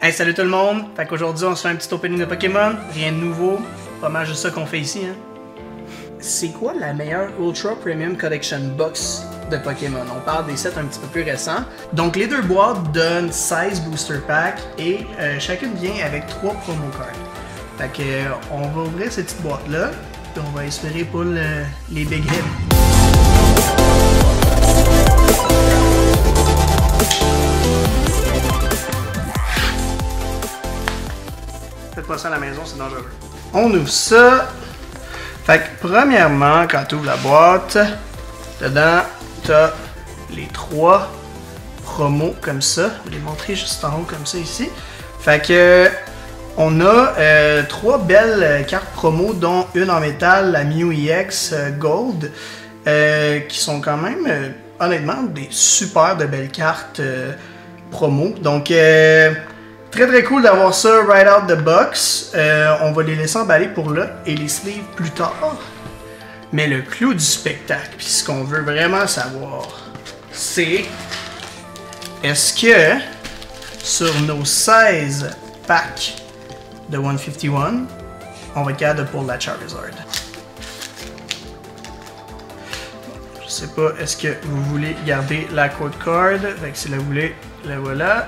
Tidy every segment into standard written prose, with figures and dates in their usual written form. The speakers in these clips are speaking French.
Hey, salut tout le monde! Fait qu'aujourd'hui, on se fait un petit opening de Pokémon. Rien de nouveau. Pas mal juste ça qu'on fait ici, hein. C'est quoi la meilleure Ultra Premium Collection Box de Pokémon? On parle des sets un petit peu plus récents. Donc, les deux boîtes donnent 16 booster packs et chacune vient avec 3 promo cards. Fait que, on va ouvrir cette petite boîte-là, puis on va espérer pour les big hits. Faites pas ça à la maison, c'est dangereux. On ouvre ça. Fait que premièrement, quand tu ouvres la boîte, dedans, tu as les 3 promos comme ça. Je vais les montrer juste en haut comme ça ici. Fait que on a 3 belles cartes promo, dont une en métal, la Mew EX Gold, qui sont quand même, honnêtement, des super de belles cartes promo. Donc, très cool d'avoir ça right out the box. On va les laisser emballer pour là et les sleeves plus tard. Mais le clou du spectacle, puis ce qu'on veut vraiment savoir, c'est est-ce que sur nos 16 packs de 151, on va être capable de pull la Charizard. Je sais pas, est-ce que vous voulez garder la code card? Fait que si vous voulez, la voilà.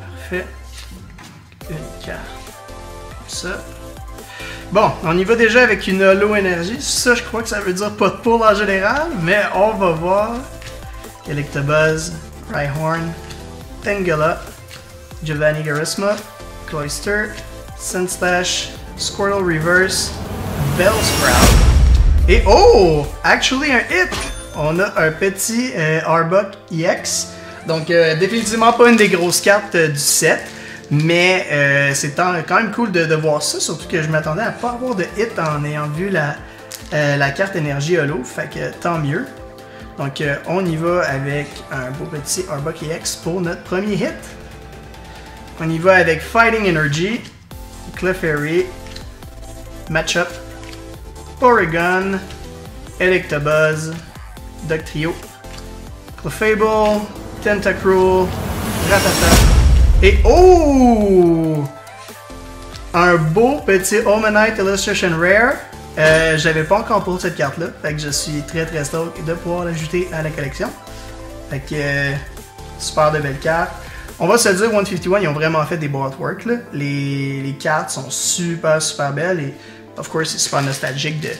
Parfait. Une carte. Comme ça. Bon, on y va déjà avec une Holo Énergie. Ça, je crois que ça veut dire pas de pull en général, mais on va voir. Electabuzz, Rhyhorn, Tangela, Giovanni Charisma, Cloyster, Sandslash, Squirtle Reverse, Bellsprout. Et oh! Actually, un hit! On a un petit Arbok EX. Donc, définitivement pas une des grosses cartes du set. Mais c'est quand même cool de voir ça. Surtout que je m'attendais à pas avoir de hit en ayant vu la carte énergie holo. Fait que tant mieux. Donc, on y va avec un beau petit Arbok EX pour notre premier hit. On y va avec Fighting Energy, Clefairy, Matchup, Porygon, Electabuzz, Dugtrio, Clefable, Tentacruel, Rattata. Et oh! Un beau petit Omanite Illustration Rare. J'avais pas encore pour cette carte-là. Fait que je suis très stoked de pouvoir l'ajouter à la collection. Fait que super de belles cartes. On va se dire 151, ils ont vraiment fait des beaux artworks. Là. Les cartes sont super belles. Et of course, c'est super nostalgique de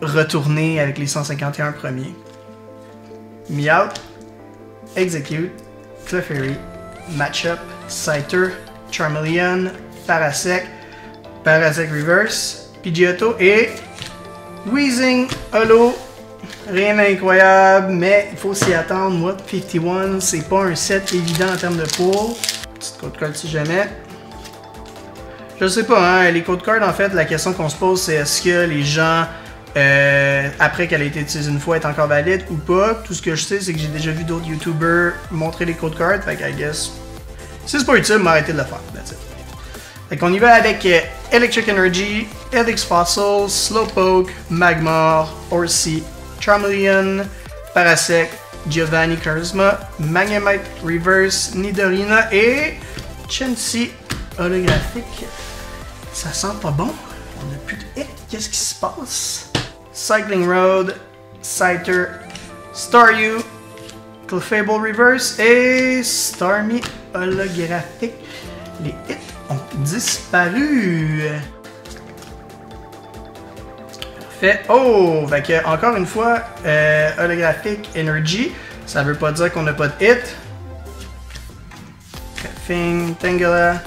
retourner avec les 151 premiers. Meowth, Execute, Clefairy, Matchup, Scyther, Charmeleon, Parasect, Parasect Reverse, Pidgeotto et Weezing Holo. Rien d'incroyable, mais il faut s'y attendre. Moi, 51, c'est pas un set évident en termes de pull. Petite code card si jamais. Je sais pas, hein, les code cards, en fait, la question qu'on se pose, c'est est-ce que les gens, après qu'elle a été utilisée une fois, est encore valide ou pas. Tout ce que je sais, c'est que j'ai déjà vu d'autres YouTubers montrer les code cards, fait que I guess, si c'est pas utile, m'arrêter de le faire. That's it. Fait qu'on y va avec Electric Energy, Helix Fossil, Slowpoke, Magmar, Horsea, Charmeleon, Parasect, Giovanni Charisma, Magnemite Reverse, Nidorina et Chansey holographique. Ça sent pas bon. On a plus de hit. Qu'est-ce qui se passe? Cycling Road, Scyther, Staryu, Clefable Reverse et Starmie holographique. Les hits ont disparu. Fait, oh! Fait que, encore une fois, holographique Energy. Ça veut pas dire qu'on n'a pas de hit. Caffing, Tangela,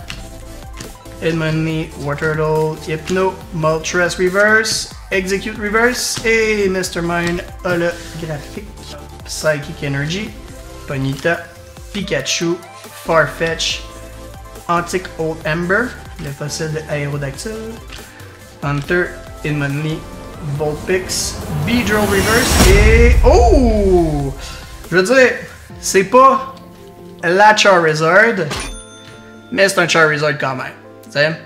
Edmonton, Wartortle, Hypno, Moltres Reverse, Execute Reverse et Mr. Mime holographique. Psychic Energy, Ponyta, Pikachu, Farfetch, Antique Old Ember, le fossile de Aérodactyle, Hunter, Edmonton, Vulpix, Beedrill Reverse et... Oh! Je veux dire, c'est pas la Charizard, mais c'est un Charizard quand même. Tu sais?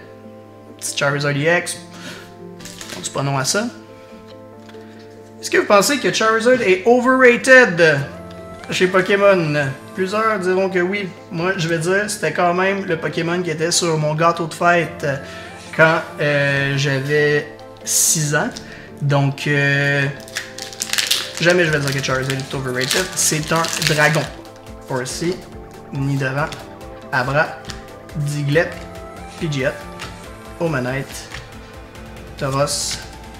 Petit Charizard EX. On dit pas non à ça. Est-ce que vous pensez que Charizard est overrated chez Pokémon? Plusieurs diront que oui. Moi, je vais dire, c'était quand même le Pokémon qui était sur mon gâteau de fête quand j'avais 6 ans. Donc, jamais je vais dire que Charizard est overrated. C'est un dragon. Horsey, Nidoran, Abra, Diglett, Pidgeot, Omanite, Tauros,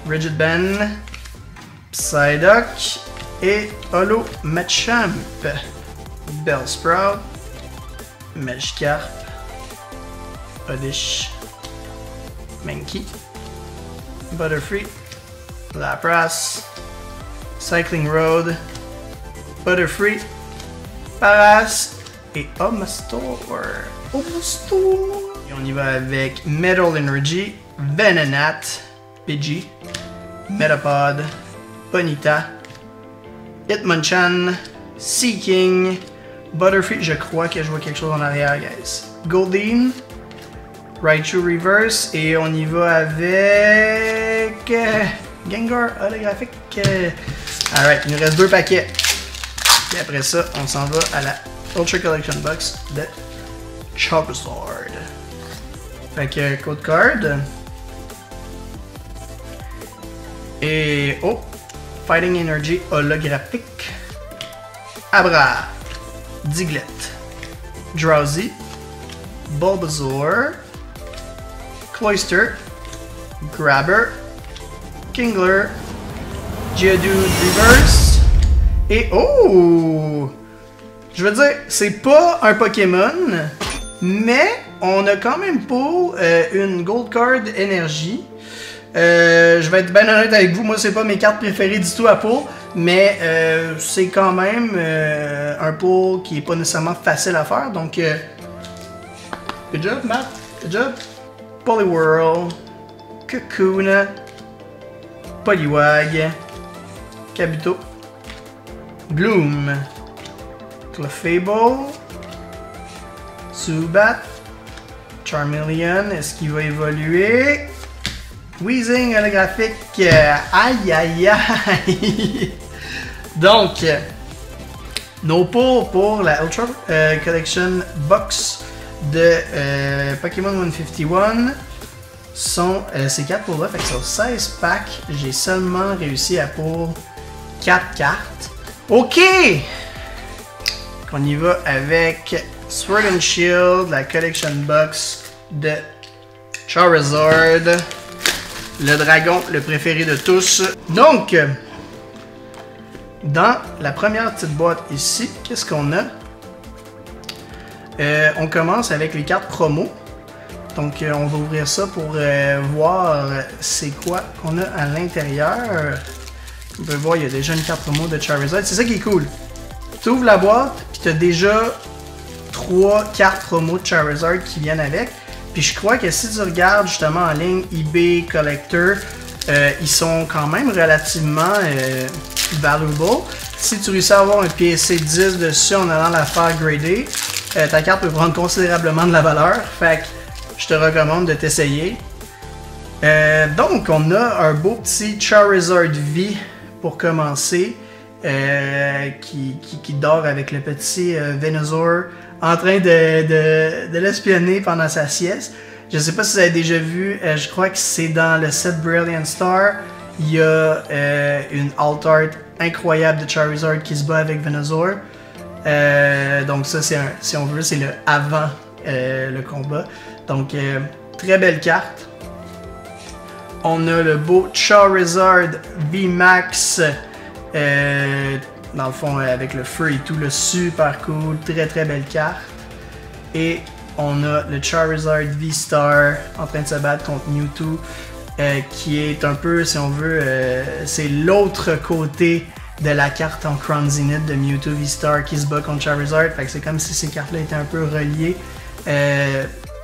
Rigid Ben, Psyduck et Holo Machamp. Bellsprout, Magikarp, Oddish, Mankey, Butterfree, Lapras, Cycling Road, Butterfree, Paras et Omastor. Et on y va avec Metal Energy, Venonat, Pidgey, Metapod, Ponyta, Hitmonchan, Seaking, Butterfree, je crois que je vois quelque chose en arrière, guys. Goldeen, Raichu Reverse, et on y va avec Gengar holographique. Alright, il nous reste 2 paquets. Et après ça, on s'en va à la Ultra Collection Box de Charizard. Fait que code card. Et oh, Fighting Energy holographique. Abra, Diglett, Drowsy, Bulbasaur, Cloyster, Grabber, Kingler, Geodude Reverse, et oh! Je veux dire, c'est pas un Pokémon, mais on a quand même pour une Gold Card Énergie. Je vais être bien honnête avec vous, moi c'est pas mes cartes préférées du tout à pull, mais c'est quand même un pull qui est pas nécessairement facile à faire, donc good job Matt, good job. Poliwhirl, Kakuna, Poliwag, Kabuto, Gloom, Clefable, Zubat, Charmeleon, est-ce qu'il va évoluer? Weezing holographique, aïe aïe aïe. Donc, nos pulls pour la Ultra Collection Box de Pokémon 151 sont ces 4 pulls là, fait que sur 16 packs, j'ai seulement réussi à pull 4 cartes. Ok! On y va avec Sword and Shield, la Collection Box de Charizard. Le dragon, le préféré de tous. Donc, dans la première petite boîte ici, qu'est-ce qu'on a? On commence avec les cartes promo. Donc, on va ouvrir ça pour voir c'est quoi qu'on a à l'intérieur. On peut voir, il y a déjà une carte promo de Charizard. C'est ça qui est cool. Tu ouvres la boîte, puis tu as déjà 3 cartes promo de Charizard qui viennent avec. Puis je crois que si tu regardes justement en ligne eBay Collector, ils sont quand même relativement valuable. Si tu réussis à avoir un PSC 10 dessus en allant la faire grader, ta carte peut prendre considérablement de la valeur. Fait que je te recommande de t'essayer. Donc on a un beau petit Charizard V pour commencer, qui dort avec le petit Venusaur en train de l'espionner pendant sa sieste. Je sais pas si vous avez déjà vu, je crois que c'est dans le set Brilliant Star. Il y a une alt art incroyable de Charizard qui se bat avec Venusaur. Donc ça, si on veut, c'est le avant le combat. Donc, très belle carte. On a le beau Charizard VMAX. Dans le fond, avec le feu et tout, le super cool, très belle carte. Et on a le Charizard V-Star en train de se battre contre Mewtwo, qui est un peu, si on veut, c'est l'autre côté de la carte en Crown Zenith de Mewtwo V-Star qui se bat contre Charizard. Fait que c'est comme si ces cartes-là étaient un peu reliées.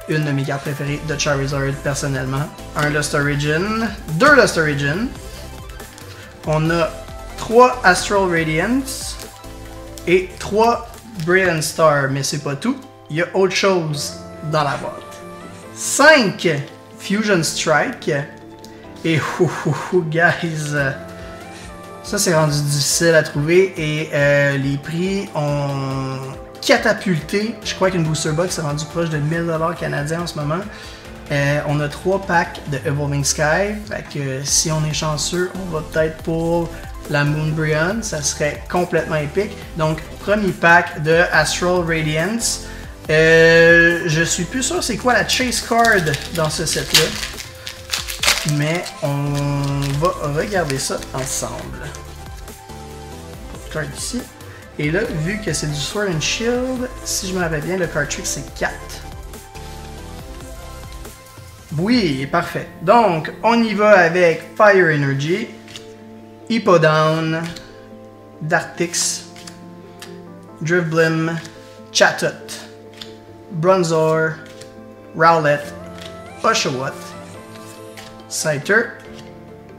Une de mes cartes préférées de Charizard personnellement. Un Lost Origin, 2 Lost Origin. On a 3 Astral Radiance et 3 Brilliant Star, mais c'est pas tout, il y a autre chose dans la boîte. 5 Fusion Strike et guys, ça c'est rendu difficile à trouver et les prix ont catapulté. Je crois qu'une booster box est rendue proche de 1000$ canadiens en ce moment. On a 3 packs de Evolving Sky. Fait que si on est chanceux, on va peut-être pour la Moonbryon. Ça serait complètement épique. Donc, premier pack de Astral Radiance. Je suis plus sûr c'est quoi la Chase Card dans ce set-là. Mais on va regarder ça ensemble. Card ici. Et là, vu que c'est du Sword and Shield, si je me rappelle bien, le card trick c'est 4. Oui, parfait. Donc, on y va avec Fire Energy, Hippowdon, Dartrix, Drifblim, Chatot, Bronzor, Rowlet, Oshawott, Scyther,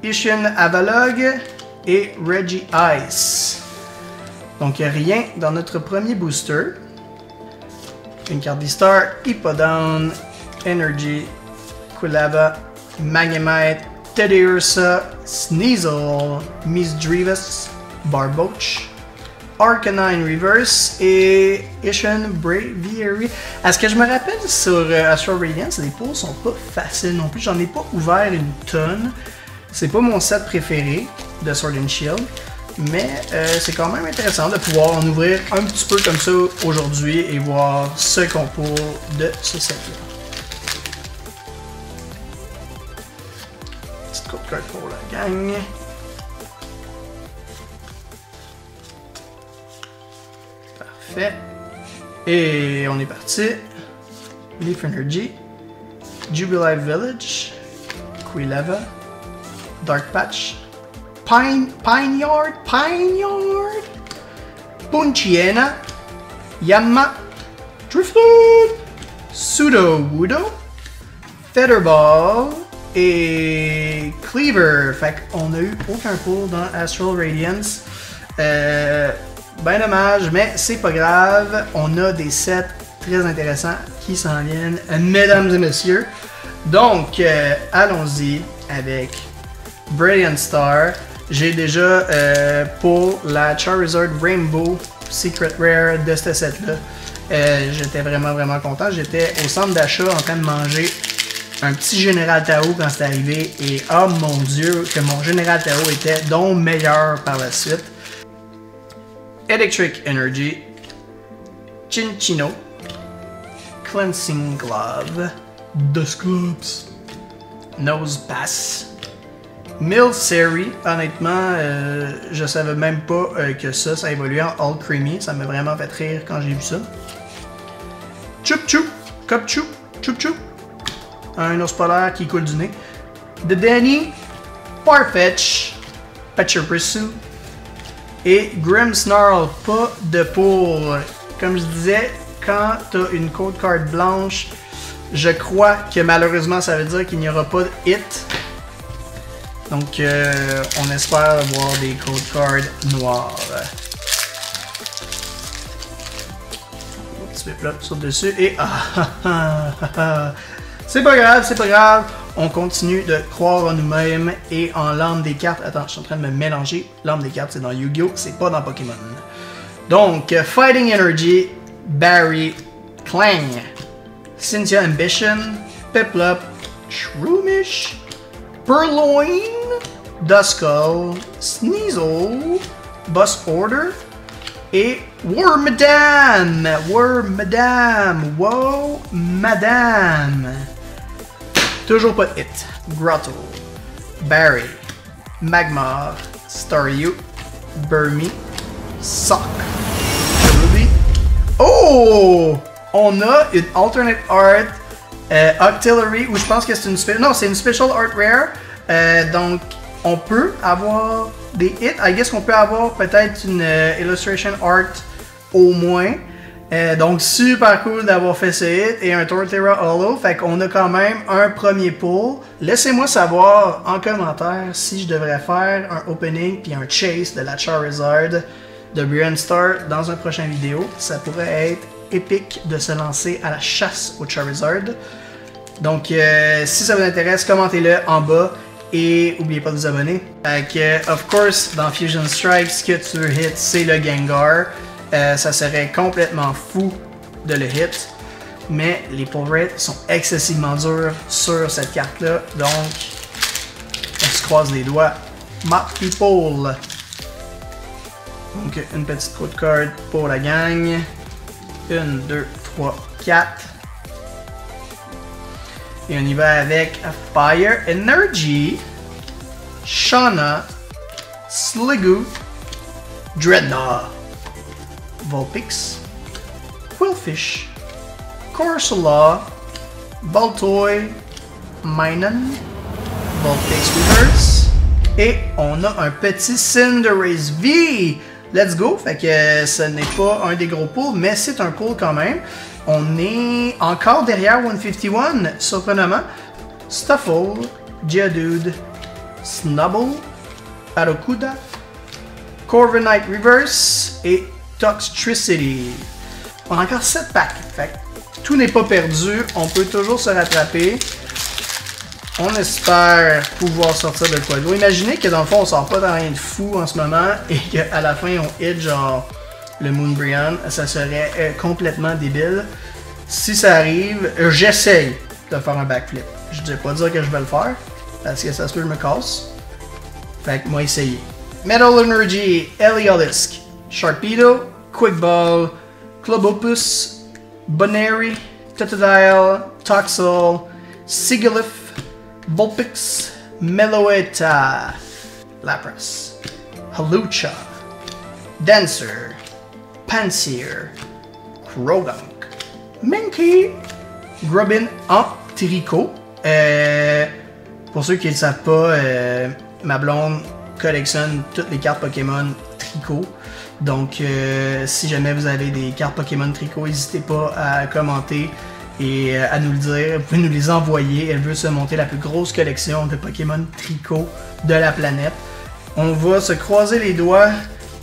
Ishin Avalog et Regice. Donc, il n'y a rien dans notre premier booster. Une carte d'Histoire, Hippowdon, Energy, Quilava, Magnemite, Teddiursa, Sneasel, Misdreavus, Barboach, Arcanine Reverse et Ishin Braviary. À ce que je me rappelle sur Astral Radiance, les pulls sont pas faciles non plus. J'en ai pas ouvert une tonne. C'est pas mon set préféré de Sword and Shield. Mais c'est quand même intéressant de pouvoir en ouvrir un petit peu comme ça aujourd'hui et voir ce qu'on peut de ce set-là. Petite code card pour la gang. Parfait. Et on est parti. Leaf Energy, Jubilife Village, Quilava, Dark Patch, Pineyard, Punchiena, Yanma, Drifloon, Sudowoodo, Featherball et Cleaver. Fait qu'on a eu aucun pull dans Astral Radiance. Ben dommage, mais c'est pas grave. On a des sets très intéressants qui s'en viennent, mesdames et messieurs. Donc, allons-y avec Brilliant Star. J'ai déjà pour la Charizard Rainbow Secret Rare de ce set-là. J'étais vraiment content. J'étais au centre d'achat en train de manger un petit Général Tao quand c'est arrivé. Et oh mon Dieu, que mon Général Tao était donc meilleur par la suite. Electric Energy, Chinchino, Cleansing Glove, Dusclops, Nosepass, Milcery. Honnêtement, je savais même pas que ça évoluait en All Creamy. Ça m'a vraiment fait rire quand j'ai vu ça. Choup-choup, Cop-choup, Choup-choup. Un ours polaire qui coule du nez. Dedenne, Farfetch, Pachirisu et Grimmsnarl. Pas de pour. Comme je disais, quand tu as une code card blanche, je crois que malheureusement ça veut dire qu'il n'y aura pas de hit. Donc on espère avoir des code cards noirs. Un petit peu là, saute dessus et c'est pas grave, on continue de croire en nous-mêmes et en l'âme des cartes. Attends, je suis en train de me mélanger. L'âme des cartes, c'est dans Yu-Gi-Oh!, c'est pas dans Pokémon. Donc, Fighting Energy, Barry, Clang, Cynthia Ambition, Piplup, Shroomish, Purloin, Duskull, Sneasel, Boss Order et Wormadam. Wow, madame. Toujours pas de hit. Grotto, Barry, Magmar, Staryu, Burmy, Sock, Ruby. Oh! On a une alternate art Octillery, où je pense que c'est une special. Non, c'est une special art rare. Donc, on peut avoir des hits. I guess qu'on peut avoir peut-être une illustration art au moins. Donc, super cool d'avoir fait ce hit et un Torterra Hollow. Fait qu'on a quand même un premier pull. Laissez-moi savoir en commentaire si je devrais faire un opening puis un chase de la Charizard de Brilliant Star dans une prochaine vidéo. Ça pourrait être épique de se lancer à la chasse au Charizard. Donc, si ça vous intéresse, commentez-le en bas et n'oubliez pas de vous abonner. Of course, dans Fusion Strike, ce que tu veux hit, c'est le Gengar. ça serait complètement fou de le hit. Mais les pull rates sont excessivement durs sur cette carte-là. Donc, on se croise les doigts. My people. Donc, une petite code card pour la gang. 1, 2, 3, 4. Et on y va avec Fire Energy, Shauna, Sliggoo, Dreadnought, Vulpix, Quillfish, Corsola, Baltoy, Minun, Vulpix Reverse, et on a un petit Cinderace V. Let's go! Fait que ce n'est pas un des gros pulls, mais c'est un pull quand même. On est encore derrière 151, surprenamment. Stuffle, Geodude, Snubble, Arokuda, Corviknight Reverse et Toxtricity. On a encore 7 packs. Fait que tout n'est pas perdu, on peut toujours se rattraper. On espère pouvoir sortir de quoi. Vous imaginez que dans le fond on sort pas dans rien de fou en ce moment et qu'à la fin on hit genre le Moonbryon, ça serait complètement débile. Si ça arrive, j'essaye de faire un backflip. Je ne vais pas dire que je vais le faire parce que ça se peut que je me casse. Fait que moi essayer. Metal Energy, Heliolisk, Sharpedo, Quick Ball, Clobopus, Bonary, Totodile, Toxel, Sigilyph, Vulpix, Meloetta, Lapras, Hawlucha, Dancer, Pansear, Croagunk, Mankey, Grubbin en tricot. Pour ceux qui ne le savent pas, ma blonde collectionne toutes les cartes Pokémon tricot. Donc, si jamais vous avez des cartes Pokémon tricot, n'hésitez pas à commenter et à nous le dire. Vous pouvez nous les envoyer. Elle veut se monter la plus grosse collection de Pokémon tricot de la planète. On va se croiser les doigts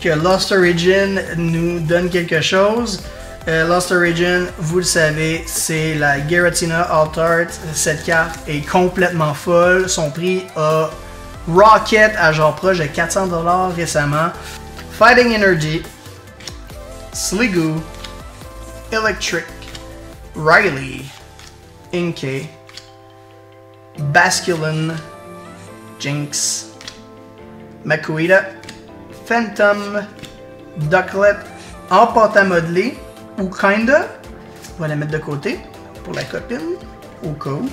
que Lost Origin nous donne quelque chose. Lost Origin, vous le savez, c'est la Giratina Altart. Cette carte est complètement folle. Son prix a rocket à genre proche de 400$ récemment. Fighting Energy, Sliggoo, Electric, Riley, Inkay, Basculin, Jinx, Makuhita, Phantom, Ducklet en pâte à modeler, ou kinda, on va la mettre de côté pour la copine, au cas où.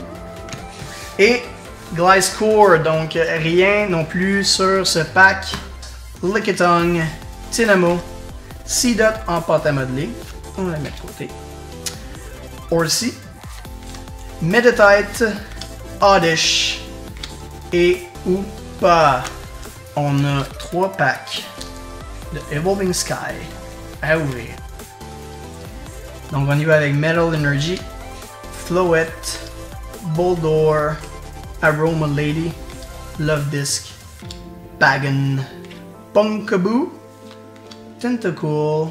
Et Gliscor, donc rien non plus sur ce pack. Lickitung, Tynamo, Seedot en pâte à modeler, on la met de côté. Horsea, Meditite, Oddish et Hoopa. On a 3 packs de Evolving Sky à ouvrir. Donc on y va avec Metal Energy, Floette, Boldore, Aroma Lady, Love Disc, Bagon, Punkaboo, Tentacool,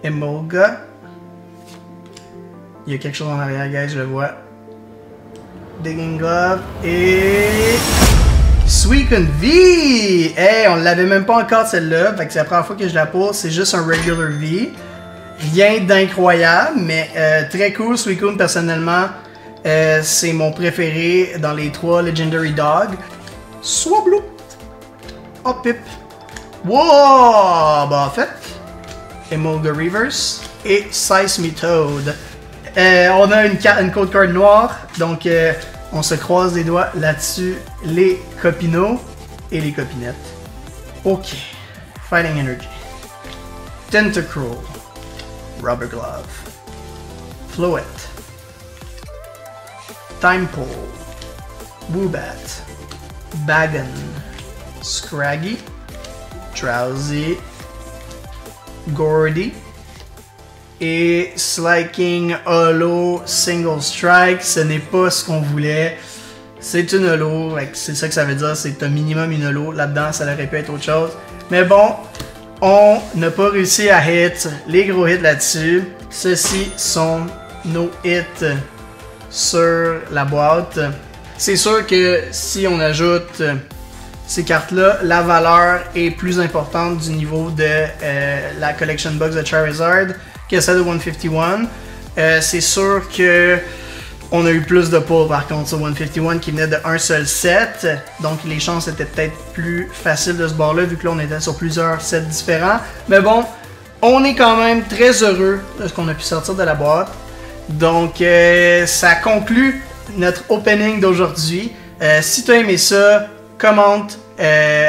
Emolga. Il y a quelque chose en arrière, guys, je le vois. Digging Glove et Suicune V! Hey, on l'avait même pas encore celle-là, fait que c'est la première fois que je la pose, c'est juste un regular V. Rien d'incroyable, mais très cool. Suicune, personnellement, c'est mon préféré dans les 3 Legendary Dog. Swablu, Hoppip, wow! Bah en fait, Emolga Reverse et Seismitoad. On a une code card noire, donc on se croise les doigts là-dessus, les copinos et les copinettes. Ok, Fighting Energy, Tentacruel, Rubber Glove, Floette, Timepool, Woobat, Bagon, Scraggy, Drowsy, Gordy et Slaking Holo Single Strike. Ce n'est pas ce qu'on voulait. C'est une holo, c'est ça que ça veut dire, c'est un minimum une holo. Là-dedans, ça aurait pu être autre chose. Mais bon, on n'a pas réussi à hit les gros hits là-dessus. Ceux-ci sont nos hits sur la boîte. C'est sûr que si on ajoute ces cartes-là, la valeur est plus importante du niveau de la Collection Box de Charizard que celle de 151. C'est sûr que on a eu plus de pull par contre sur 151 qui venait d'un seul set, donc les chances étaient peut-être plus faciles de ce bord-là vu que là on était sur plusieurs sets différents. Mais bon, on est quand même très heureux de ce qu'on a pu sortir de la boîte. Donc ça conclut notre opening d'aujourd'hui. Si tu as aimé ça, commente,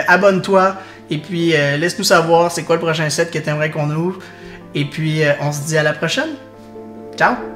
abonne-toi et puis laisse-nous savoir c'est quoi le prochain set que tu aimerais qu'on ouvre. Et puis on se dit à la prochaine. Ciao!